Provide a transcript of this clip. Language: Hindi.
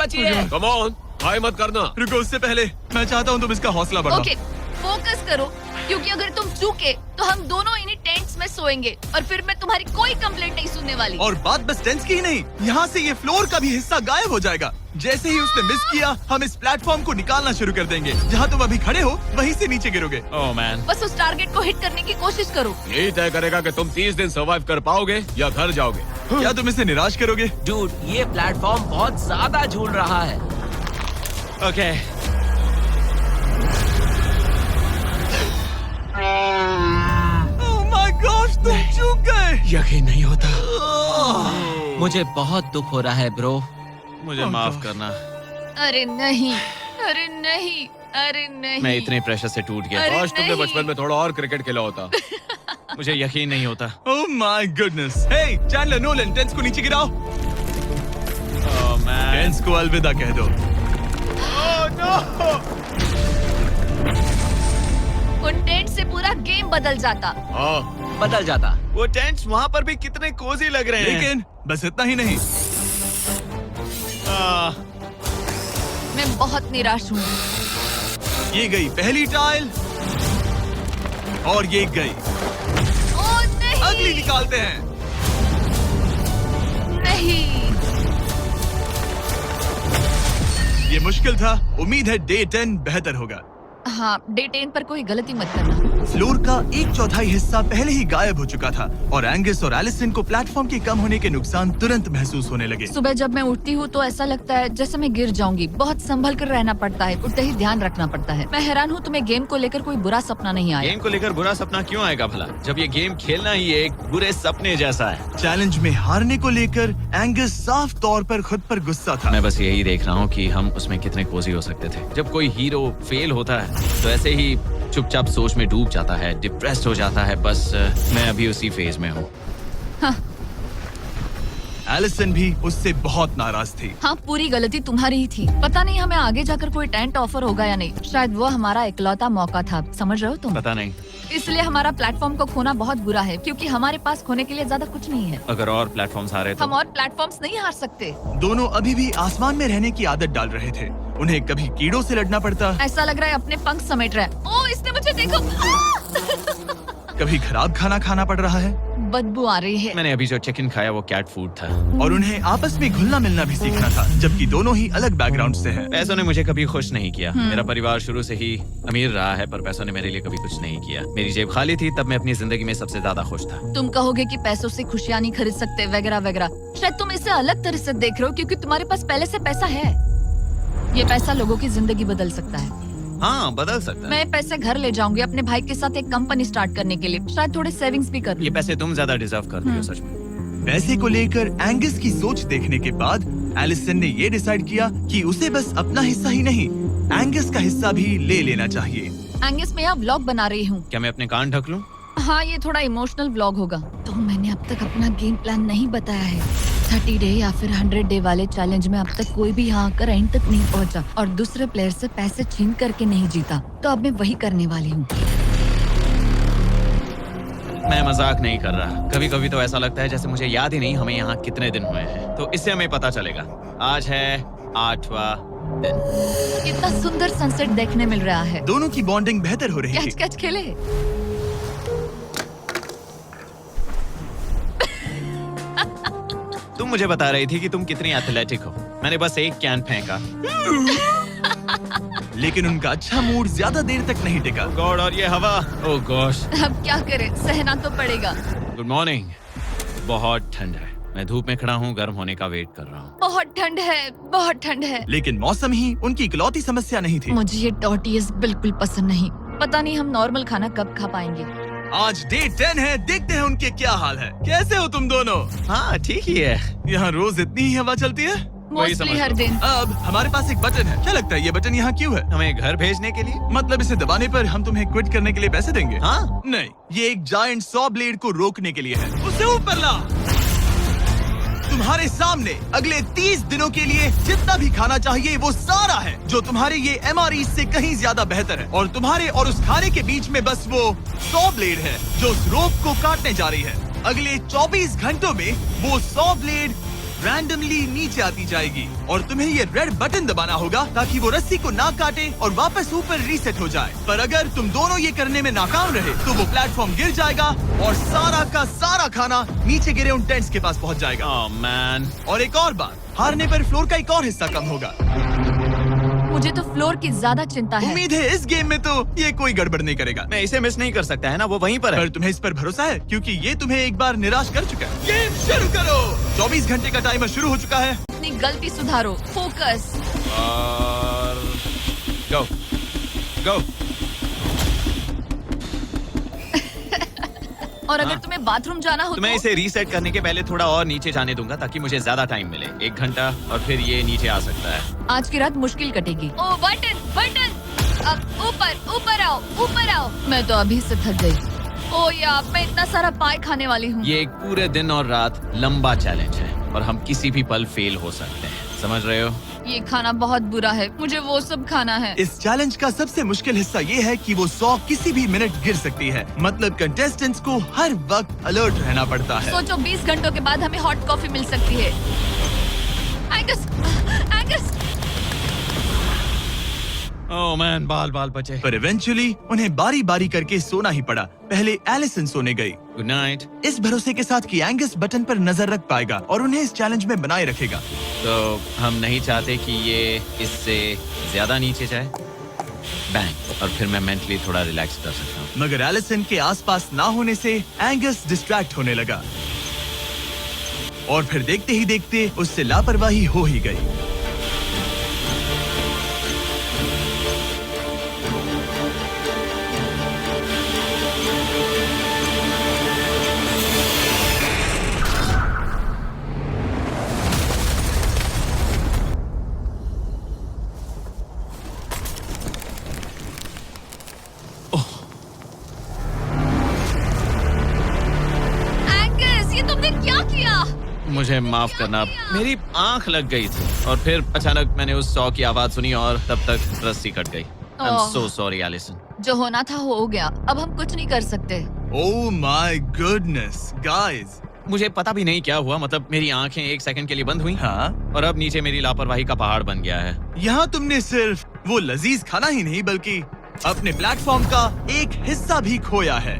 बचिए। कम ऑन, हाय मत करना। रुको, उससे पहले मैं चाहता हूँ तुम इसका हौसला बढ़ाओ। ओके, फोकस करो, क्योंकि अगर तुम चूके तो हम दोनों इन्हीं टेंट्स में सोएंगे और फिर मैं तुम्हारी कोई कंप्लेंट नहीं सुनने वाली। और बात बस टेंट्स की ही नहीं, यहाँ से ये फ्लोर का भी हिस्सा गायब हो जाएगा। जैसे ही उसने मिस किया, हम इस प्लेटफॉर्म को निकालना शुरू कर देंगे। जहाँ तुम अभी खड़े हो, वहीं से नीचे गिरोगे। ओह मैन, बस उस टारगेट को हिट करने की कोशिश करो। यही तय करेगा कि तुम 30 दिन सर्वाइव कर पाओगे या घर जाओगे। क्या तुम इसे निराश करोगे? डूड, ये प्लेटफॉर्म बहुत ज्यादा झूल रहा है। ओके, ओह माय गॉश, तुम चूक गए। यकीन नहीं होता। मुझे बहुत दुख हो रहा है ब्रो, मुझे Oh माफ God. करना। अरे नहीं, अरे नहीं, अरे नहीं। मैं इतने प्रेशर से टूट गया। अरे काश तुमने नहीं। बचपन में थोड़ा और क्रिकेट खेला होता। मुझे यकीन नहीं होता। Oh my goodness. Hey Chandler, Nolan, tents को नीचे गिराओ। ओह मैन, टेंट्स को अलविदा कह दो। उन टेंट से पूरा गेम बदल जाता। हाँ, बदल जाता। वो टेंट्स वहाँ पर भी कितने कोजी लग रहे हैं। लेकिन बस इतना ही नहीं, मैं बहुत निराश हूँ। ये गई पहली टाइल और ये गई ओह नहीं, अगली। निकालते हैं। नहीं। ये मुश्किल था, उम्मीद है डे 10 बेहतर होगा। हाँ, डे 10 पर कोई गलती मत करना। फ्लोर का 1/4 हिस्सा पहले ही गायब हो चुका था और एंगस और एलिसन को प्लेटफॉर्म के कम होने के नुकसान तुरंत महसूस होने लगे। सुबह जब मैं उठती हूँ तो ऐसा लगता है जैसे मैं गिर जाऊंगी। बहुत संभल कर रहना पड़ता है, उठते ही ध्यान रखना पड़ता है। मैं हैरान हूँ तुम्हें गेम को लेकर कोई बुरा सपना नहीं आया। गेम को लेकर बुरा सपना क्यों आएगा भला, जब ये गेम खेलना ही एक बुरे सपने जैसा है। चैलेंज में हारने को लेकर एंगस साफ तौर पर खुद पर गुस्सा था। मैं बस यही देख रहा हूँ कि हम उसमें कितने कोजी हो सकते थे। जब कोई हीरो फेल होता है तो ऐसे ही चुपचाप सोच में डूब जाता है, डिप्रेस्ड हो जाता है। बस मैं अभी उसी फेज में हूँ। एलिसन भी उससे बहुत नाराज थी। हाँ, पूरी गलती तुम्हारी ही थी। पता नहीं हमें आगे जाकर कोई टेंट ऑफर होगा या नहीं। शायद वो हमारा इकलौता मौका था, समझ रहे हो तुम? पता नहीं, इसलिए हमारा प्लेटफॉर्म को खोना बहुत बुरा है, क्योंकि हमारे पास खोने के लिए ज्यादा कुछ नहीं है। अगर और प्लेटफॉर्म्स आ रहे हम तो। और प्लेटफॉर्म्स नहीं हार सकते। दोनों अभी भी आसमान में रहने की आदत डाल रहे थे। उन्हें कभी कीड़ों से लड़ना पड़ता, ऐसा लग रहा है अपने पंख समेट रहा है। ओह, इसने मुझे देखो। कभी खराब खाना खाना पड़ रहा है बदबू आ रही है। मैंने अभी जो चिकन खाया वो कैट फूड था। और उन्हें आपस में घुलना मिलना भी सीखना था, जबकि दोनों ही अलग बैकग्राउंड से हैं। पैसों ने मुझे कभी खुश नहीं किया। मेरा परिवार शुरू से ही अमीर रहा है, पर पैसों ने मेरे लिए कभी कुछ नहीं किया। मेरी जेब खाली थी तब मैं अपनी जिंदगी में सबसे ज्यादा खुश था। तुम कहोगे कि पैसों से खुशियां नहीं खरीद सकते वगैरह वगैरह। शायद तुम इसे अलग तरह से देख रहे हो, क्योंकि तुम्हारे पास पहले से पैसा है। ये पैसा लोगों की जिंदगी बदल सकता है। हाँ, बदल सकता है। मैं पैसे घर ले जाऊंगी अपने भाई के साथ एक कंपनी स्टार्ट करने के लिए। शायद थोड़े सेविंग्स भी कर लूं। ये पैसे तुम ज्यादा डिजर्व करती हो, सच में। पैसे को लेकर एंगस की सोच देखने के बाद एलिसन ने ये डिसाइड किया कि उसे बस अपना हिस्सा ही नहीं, एंगस का हिस्सा भी ले लेना चाहिए। एंगस, मैं यहाँ व्लॉग बना रही हूँ। क्या मैं अपने कान ढक लूं? हाँ, ये थोड़ा इमोशनल व्लॉग होगा। तो मैंने अब तक अपना गेम प्लान नहीं बताया है। 30 डे या फिर 100 डे वाले चैलेंज में अब तक कोई भी यहाँ आकर एंड तक नहीं पहुँचा और दूसरे प्लेयर से पैसे छीन करके नहीं जीता। तो अब मैं वही करने वाली हूँ। मैं मजाक नहीं कर रहा। कभी कभी तो ऐसा लगता है जैसे मुझे याद ही नहीं हमें यहाँ कितने दिन हुए हैं। तो इससे हमें पता चलेगा। आज है 8वां दिन। कितना सुंदर सनसेट देखने मिल रहा है। दोनों की बॉन्डिंग बेहतर हो रही कैच थी। कैच खेले। तुम मुझे बता रही थी कि तुम कितनी एथलेटिक हो। मैंने बस एक कैन फेंका। लेकिन उनका अच्छा मूड ज्यादा देर तक नहीं टिका। गॉड, और ये हवा। ओह गॉश। अब क्या करें, सहना तो पड़ेगा। Good morning. बहुत ठंड है। मैं धूप में खड़ा हूँ, गर्म होने का वेट कर रहा हूँ। बहुत ठंड है, बहुत ठंड है। लेकिन मौसम ही उनकी इकलौती समस्या नहीं थी। मुझे ये टॉर्टियस बिल्कुल पसंद नहीं। पता नहीं हम नॉर्मल खाना कब खा पाएंगे। आज डे 10 है, देखते हैं उनके क्या हाल है। कैसे हो तुम दोनों? हाँ, ठीक ही है। यहाँ रोज इतनी ही हवा चलती है? वही मोस्टली समझ हर लो। दिन। अब हमारे पास एक बटन है। क्या लगता है ये बटन यहाँ क्यों है? हमें घर भेजने के लिए? मतलब इसे दबाने पर हम तुम्हें क्विट करने के लिए पैसे देंगे? हाँ। नहीं, ये एक जायंट सॉ ब्लेड को रोकने के लिए है। उसे ऊपर ला। तुम्हारे सामने अगले 30 दिनों के लिए जितना भी खाना चाहिए वो सारा है, जो तुम्हारे ये MRE से कहीं ज्यादा बेहतर है। और तुम्हारे और उस खाने के बीच में बस वो सॉ ब्लेड है जो उस रोप को काटने जा रही है। अगले 24 घंटों में वो सॉ ब्लेड रैंडमली नीचे आती जाएगी और तुम्हें ये रेड बटन दबाना होगा ताकि वो रस्सी को ना काटे और वापस ऊपर रीसेट हो जाए। पर अगर तुम दोनों ये करने में नाकाम रहे तो वो प्लेटफॉर्म गिर जाएगा और सारा का सारा खाना नीचे गिरे उन टेंट्स के पास पहुंच जाएगा। ओह मैन, और एक और बात, हारने पर फ्लोर का एक और हिस्सा कम होगा। मुझे तो फ्लोर की ज्यादा चिंता है। उम्मीद है इस गेम में तो ये कोई गड़बड़ नहीं करेगा। मैं इसे मिस नहीं कर सकता है ना, वो वहीं पर है। पर तुम्हें इस पर भरोसा है क्योंकि ये तुम्हें एक बार निराश कर चुका है। गेम शुरू करो। 24 घंटे का टाइमर शुरू हो चुका है। अपनी गलती सुधारो, फोकस। और गो गो। और अगर तुम्हें बाथरूम जाना हो तो मैं इसे रीसेट करने के पहले थोड़ा और नीचे जाने दूंगा ताकि मुझे ज्यादा टाइम मिले। 1 घंटा और फिर ये नीचे आ सकता है। आज की रात मुश्किल कटेगी। ओ बटन बटन, अब ऊपर ऊपर आओ, ऊपर आओ। मैं तो अभी से थक गई। ओ यार, मैं इतना सारा पाई खाने वाली हूँ। ये एक पूरे दिन और रात लंबा चैलेंज है और हम किसी भी पल फेल हो सकते हैं, समझ रहे हो? ये खाना बहुत बुरा है, मुझे वो सब खाना है। इस चैलेंज का सबसे मुश्किल हिस्सा ये है कि वो 100 किसी भी मिनट गिर सकती है। मतलब कंटेस्टेंट्स को हर वक्त अलर्ट रहना पड़ता है। सोचो 20 घंटों के बाद हमें हॉट कॉफी मिल सकती है। Angus, Angus. ओह मैन, बाल बाल बचे। पर इवेंचुअली उन्हें बारी बारी करके सोना ही पड़ा। पहले एलिसन सोने गई, गुड नाइट। इस भरोसे के साथ कि एंगस बटन पर नजर रख पाएगा और उन्हें इस चैलेंज में बनाए रखेगा। तो हम नहीं चाहते कि ये इससे ज्यादा नीचे जाए। बैंग, और फिर मैं मेंटली थोड़ा रिलैक्स कर सकता हूँ। मगर एलिसन के आसपास ना होने से एंगस डिस्ट्रैक्ट होने लगा और फिर देखते ही देखते उससे लापरवाही हो ही गई। एंगस, ये तुमने क्या किया? मुझे माफ करना, मेरी आंख लग गई थी और फिर अचानक मैंने उस 100 की आवाज सुनी और तब तक रस्सी कट गई। I am oh. So sorry Allison. जो होना था हो गया, अब हम कुछ नहीं कर सकते। ओह माय गुडनेस गाइस। मुझे पता भी नहीं क्या हुआ, मतलब मेरी आंखें 1 सेकंड के लिए बंद हुई हाँ, और अब नीचे मेरी लापरवाही का पहाड़ बन गया है। यहाँ तुमने सिर्फ वो लजीज खाना ही नहीं बल्कि अपने प्लेटफॉर्म का एक हिस्सा भी खोया है।